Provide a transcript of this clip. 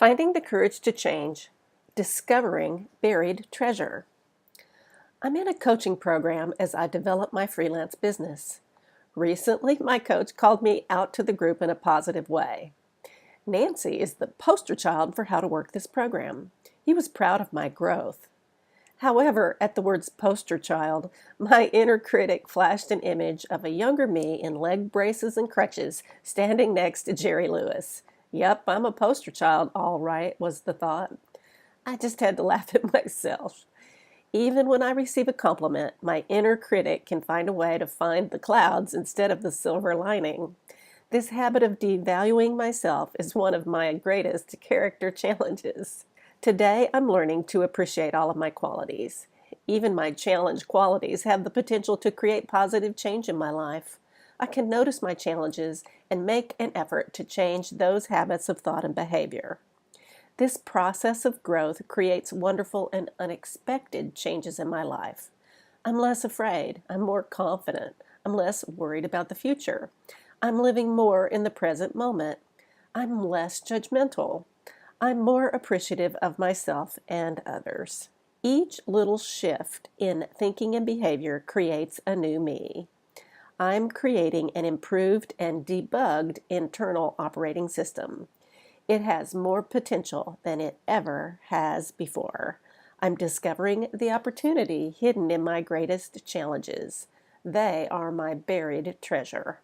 Finding the courage to change, discovering buried treasure. I'm in a coaching program as I develop my freelance business. Recently, my coach called me out to the group in a positive way. Nancy is the poster child for how to work this program. He was proud of my growth. However, at the words poster child, my inner critic flashed an image of a younger me in leg braces and crutches standing next to Jerry Lewis. Yep, I'm a poster child, all right, was the thought. I just had to laugh at myself. Even when I receive a compliment, my inner critic can find a way to find the clouds instead of the silver lining. This habit of devaluing myself is one of my greatest character challenges. Today, I'm learning to appreciate all of my qualities. Even my challenge qualities have the potential to create positive change in my life. I can notice my challenges and make an effort to change those habits of thought and behavior. This process of growth creates wonderful and unexpected changes in my life. I'm less afraid. I'm more confident. I'm less worried about the future. I'm living more in the present moment. I'm less judgmental. I'm more appreciative of myself and others. Each little shift in thinking and behavior creates a new me. I'm creating an improved and debugged internal operating system. It has more potential than it ever has before. I'm discovering the opportunity hidden in my greatest challenges. They are my buried treasure.